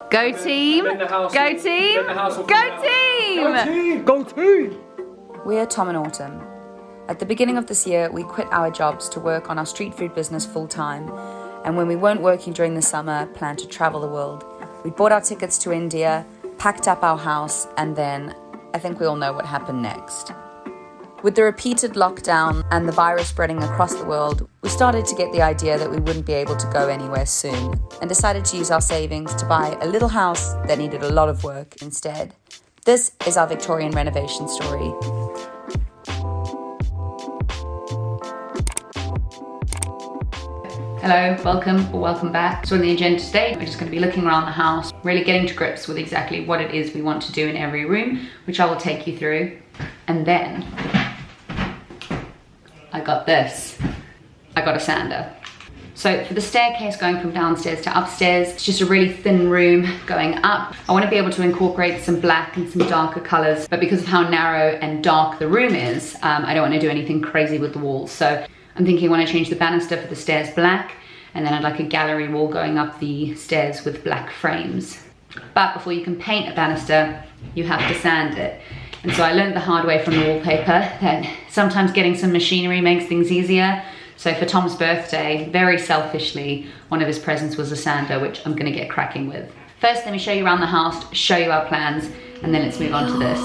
Go team! Go team! Go team! Go team! We're Tom and Autumn. At the beginning of this year, we quit our jobs to work on our street food business full-time, and when we weren't working during the summer, planned to travel the world. We bought our tickets to India, packed up our house, and then I think we all know what happened next. With the repeated lockdown and the virus spreading across the world, we started to get the idea that we wouldn't be able to go anywhere soon, and decided to use our savings to buy a little house that needed a lot of work instead. This is our Victorian renovation story. Hello, welcome or welcome back. So on the agenda today, we're just going to be looking around the house, really getting to grips with exactly what it is we want to do in every room, which I will take you through. And then I got this. I got a sander. So for the staircase going from downstairs to upstairs, it's just a really thin room going up. I want to be able to incorporate some black and some darker colors, but because of how narrow and dark the room is, I don't want to do anything crazy with the walls. So I'm thinking I want to change the banister for the stairs black, and then I'd like a gallery wall going up the stairs with black frames. But before you can paint a banister, you have to sand it. And so I learned the hard way from the wallpaper that sometimes getting some machinery makes things easier. So for Tom's birthday, very selfishly, one of his presents was a sander, which I'm gonna get cracking with. First, let me show you around the house, show you our plans, and then let's move on to this.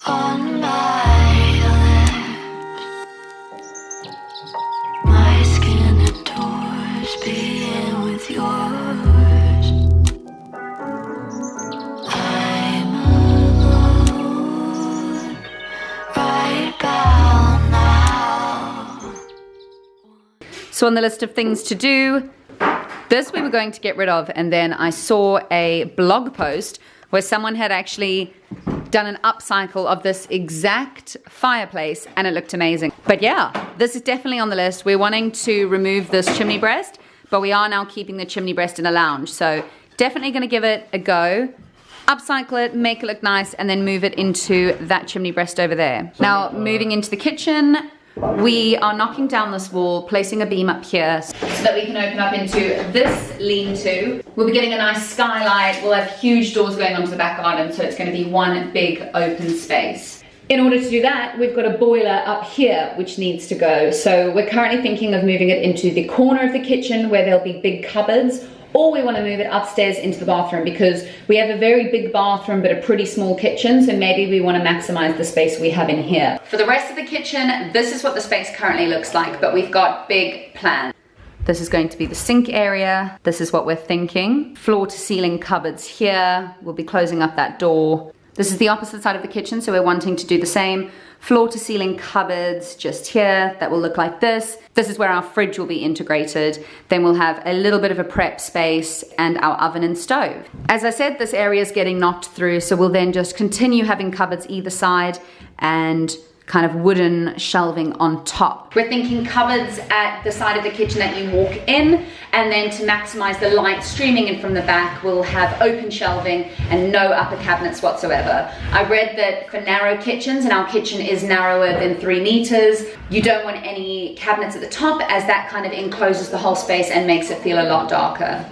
On my lips, my skin adores being with yours. I'm alone, right about now. So on the list of things to do, this we were going to get rid of, and then I saw a blog post where someone had actually done an upcycle of this exact fireplace and it looked amazing. But yeah, this is definitely on the list. We're wanting to remove this chimney breast, but we are now keeping the chimney breast in a lounge. So definitely gonna give it a go. Upcycle it, make it look nice, and then move it into that chimney breast over there. Now, moving into the kitchen, we are knocking down this wall, placing a beam up here so that we can open up into this lean-to. We'll be getting a nice skylight. We'll have huge doors going onto the back garden, so it's going to be one big open space. In order to do that, we've got a boiler up here which needs to go. So we're currently thinking of moving it into the corner of the kitchen where there'll be big cupboards, or we want to move it upstairs into the bathroom because we have a very big bathroom but a pretty small kitchen, so maybe we want to maximize the space we have in here. For the rest of the kitchen, this is what the space currently looks like, but we've got big plans. This is going to be the sink area. This is what we're thinking. Floor to ceiling cupboards here. We'll be closing up that door. This is the opposite side of the kitchen, so we're wanting to do the same. Floor to ceiling cupboards just here, that will look like this. This is where our fridge will be integrated. Then we'll have a little bit of a prep space and our oven and stove. As I said, this area is getting knocked through, so we'll then just continue having cupboards either side and kind of wooden shelving on top. We're thinking cupboards at the side of the kitchen that you walk in, and then to maximize the light streaming in from the back, we'll have open shelving and no upper cabinets whatsoever. I read that for narrow kitchens, and our kitchen is narrower than 3 meters, you don't want any cabinets at the top, as that kind of encloses the whole space and makes it feel a lot darker.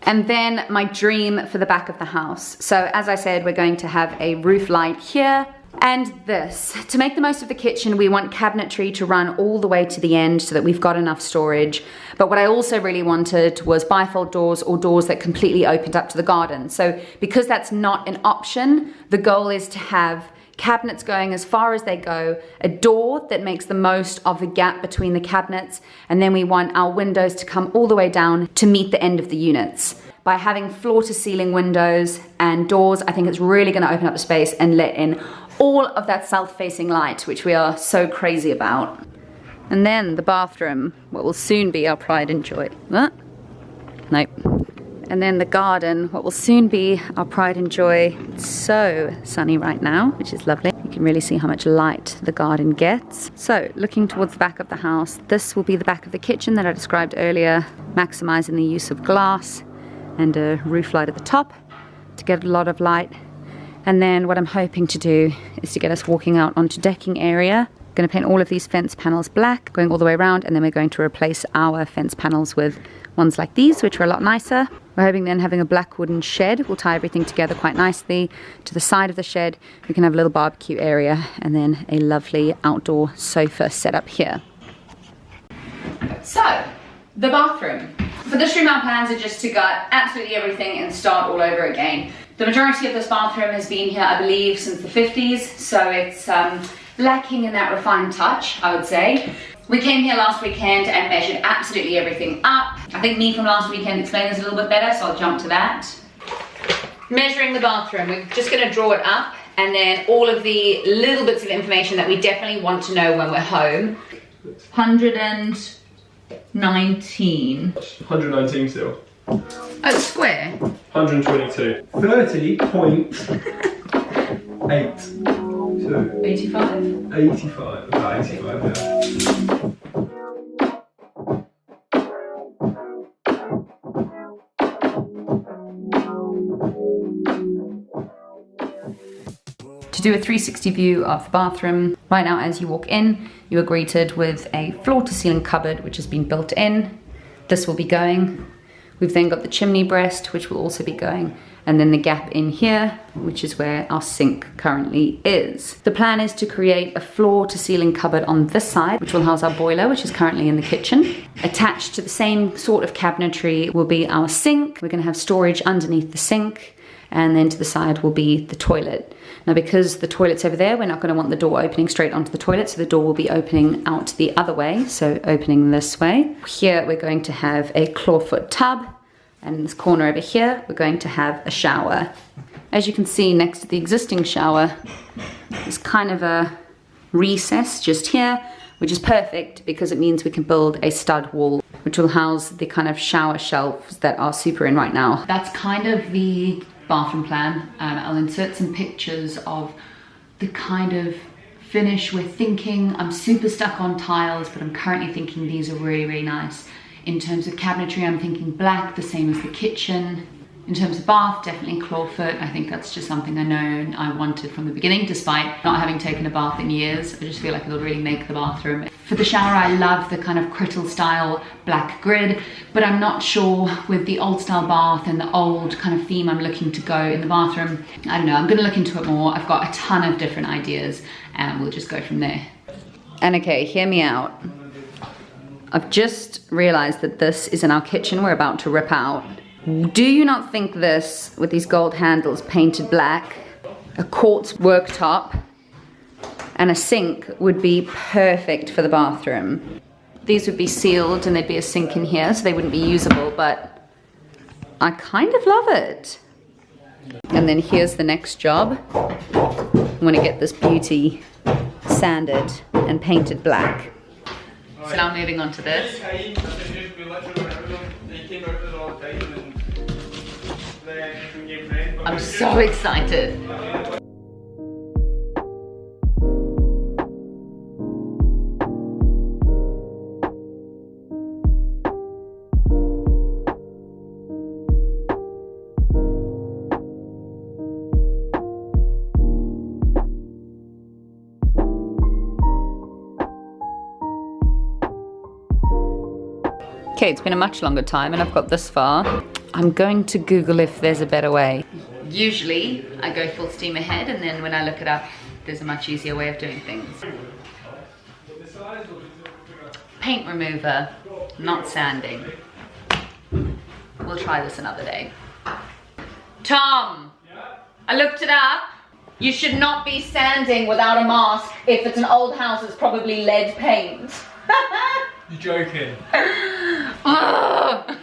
And then my dream for the back of the house. So as I said, we're going to have a roof light here, and this. To make the most of the kitchen, we want cabinetry to run all the way to the end so that we've got enough storage. But what I also really wanted was bifold doors or doors that completely opened up to the garden. So because that's not an option, the goal is to have cabinets going as far as they go, a door that makes the most of the gap between the cabinets, and then we want our windows to come all the way down to meet the end of the units. By having floor to ceiling windows and doors, I think it's really going to open up the space and let in all of that south-facing light, which we are so crazy about. And then the bathroom, what will soon be our pride and joy. What? Nope. And then the garden, what will soon be our pride and joy. It's so sunny right now, which is lovely. You can really see how much light the garden gets. So looking towards the back of the house, this will be the back of the kitchen that I described earlier, maximizing the use of glass and a roof light at the top to get a lot of light. And then what I'm hoping to do is to get us walking out onto decking area Going to paint all of these fence panels black, going all the way around, and then we're going to replace our fence panels with ones like these, which are a lot nicer. We're hoping then having a black wooden shed will tie everything together quite nicely. To the side of the shed, we can have a little barbecue area, and then a lovely outdoor sofa set up here. So, the bathroom. For this room, our plans are just to gut absolutely everything and start all over again. The majority of this bathroom has been here, I believe, since the 50s, so it's lacking in that refined touch, I would say. We came here last weekend and measured absolutely everything up. I think me from last weekend explained this a little bit better, so I'll jump to that. Measuring the bathroom, we're just going to draw it up, and then all of the little bits of information that we definitely want to know when we're home. 119. 119 still. Oh, square. 122. 30.8. 85? 85. About 85, yeah. To do a 360 view of the bathroom, right now as you walk in, you are greeted with a floor-to-ceiling cupboard which has been built in. This will be going. We've then got the chimney breast, which will also be going, and then the gap in here, which is where our sink currently is. The plan is to create a floor-to-ceiling cupboard on this side, which will house our boiler, which is currently in the kitchen. Attached to the same sort of cabinetry will be our sink. We're going to have storage underneath the sink, and then to the side will be the toilet. Now, because the toilet's over there, we're not going to want the door opening straight onto the toilet, so the door will be opening out the other way, so opening this way. Here we're going to have a clawfoot tub, and in this corner over here we're going to have a shower. As you can see, next to the existing shower there's kind of a recess just here, which is perfect because it means we can build a stud wall which will house the kind of shower shelves that are super in right now. That's kind of the bathroom plan. I'll insert some pictures of the kind of finish we're thinking. I'm super stuck on tiles, but I'm currently thinking these are really, really nice. In terms of cabinetry, I'm thinking black, the same as the kitchen. In terms of bath, definitely clawfoot. I think that's just something I know I wanted from the beginning, despite not having taken a bath in years. I just feel like it'll really make the bathroom. For the shower, I love the kind of Crittall style black grid, but I'm not sure with the old style bath and the old kind of theme I'm looking to go in the bathroom. I don't know, I'm gonna look into it more. I've got a ton of different ideas and we'll just go from there. And okay, hear me out. I've just realized that this is in our kitchen we're about to rip out. Do you not think this, with these gold handles painted black, a quartz worktop, and a sink would be perfect for the bathroom? These would be sealed and there'd be a sink in here, so they wouldn't be usable, but I kind of love it. And then here's the next job. I'm gonna get this beauty sanded and painted black. So now moving on to this. I'm so excited. Okay, it's been a much longer time and I've got this far. I'm going to Google if there's a better way. Usually I go full steam ahead, and then when I look it up, there's a much easier way of doing things. Paint remover, not sanding. We'll try this another day. Tom, I looked it up. You should not be sanding without a mask. If it's an old house, it's probably lead paint. You're joking. Oh.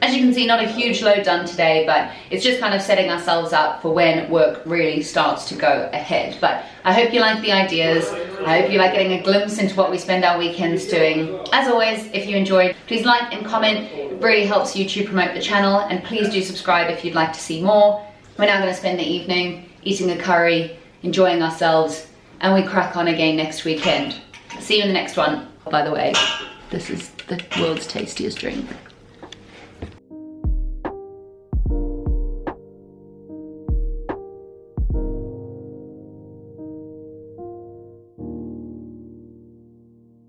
As you can see, not a huge load done today, but it's just kind of setting ourselves up for when work really starts to go ahead. But I hope you like the ideas. I hope you like getting a glimpse into what we spend our weekends doing. As always, if you enjoyed, please like and comment. It really helps YouTube promote the channel, and please do subscribe if you'd like to see more. We're now going to spend the evening eating a curry, enjoying ourselves, and we crack on again next weekend. See you in the next one. By the way, this is the world's tastiest drink.